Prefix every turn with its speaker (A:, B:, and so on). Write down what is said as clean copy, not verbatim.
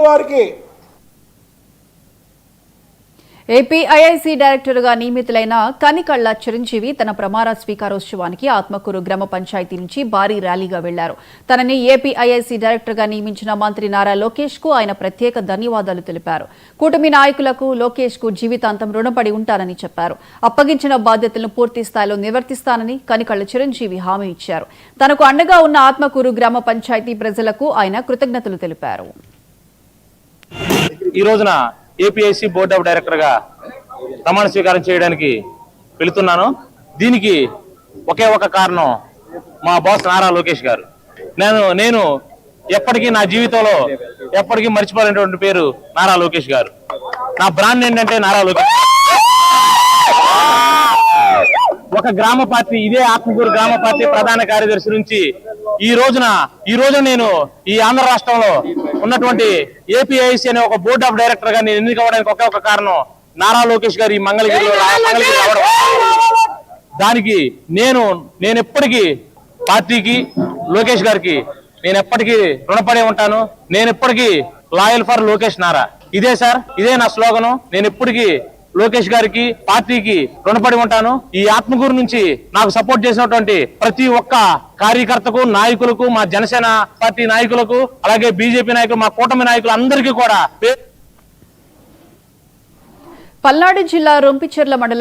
A: వారికి
B: ఏపీఐఐసీ డైరెక్టర్గా నియమితులైన కనికళ్ల చిరంజీవి తన ప్రమాణ స్వీకారోత్సవానికి ఆత్మకూరు గ్రామ పంచాయతీ నుంచి భారీ ర్యాలీగా వెళ్లారు. తనని ఏపీఐఐసీ డైరెక్టర్గా నియమించిన మంత్రి నారా లోకేష్ కు ఆయన ప్రత్యేక ధన్యవాదాలు తెలిపారు. కూటమి నాయకులకు లోకేష్ కు జీవితాంతం రుణపడి ఉంటానని చెప్పారు. అప్పగించిన బాధ్యతలను పూర్తి స్థాయిలో నిర్వర్తిస్తానని కనికళ్ల చిరంజీవి హామీ ఇచ్చారు. తనకు అండగా ఉన్న ఆత్మకూరు గ్రామ పంచాయతీ ప్రజలకు ఆయన కృతజ్ఞతలు తెలిపారు.
C: ఈ రోజున ఏపీఐసీ బోర్డ్ ఆఫ్ డైరెక్టర్ గా ప్రమాణ స్వీకారం చేయడానికి వెళుతున్నాను. దీనికి ఒకే ఒక కారణం మా బాస్ నారా లోకేష్ గారు. నేను ఎప్పటికీ నా జీవితంలో ఎప్పటికీ మర్చిపోలేనటువంటి పేరు నారా లోకేష్ గారు. నా బ్రాండ్ ఏంటంటే నారా లోకేష్. ఒక గ్రామ పార్టీ, ఇదే ఆత్మకూరు గ్రామ పార్టీ ప్రధాన కార్యదర్శి నుంచి ఈ రోజు నేను ఈ ఆంధ్ర రాష్ట్రంలో ఉన్నటువంటి ఏపీఐసీ అనే ఒక బోర్డ్ ఆఫ్ డైరెక్టర్ గా నేను ఎన్నికవడానికి ఒకే ఒక కారణం నారా లోకేష్ గారు ఈ మంగళగిరిలో రావడం. దానికి నేను ఎప్పటికీ పార్టీకి, లోకేష్ గారికి నేను ఎప్పటికీ రుణపడి ఉంటాను. నేను ఎప్పటికీ లాయల్ ఫర్ లోకేష్ నారా. ఇదే సార్, ఇదే నా స్లోగను. నేను ఎప్పటికీ లోకేష్ గారికి, పార్టీకి రుణపడి ఉంటాను. ఈ ఆత్మకూరు నుంచి నాకు సపోర్ట్ చేసినటువంటి ప్రతి ఒక్క కార్యకర్తకు, నాయకులకు, మా జనసేన పార్టీ నాయకులకు, అలాగే బీజేపీ నాయకులు, మా కూటమి నాయకులు అందరికీ కూడా
B: పల్నాడు జిల్లా రొంపిచెర్ల మండలం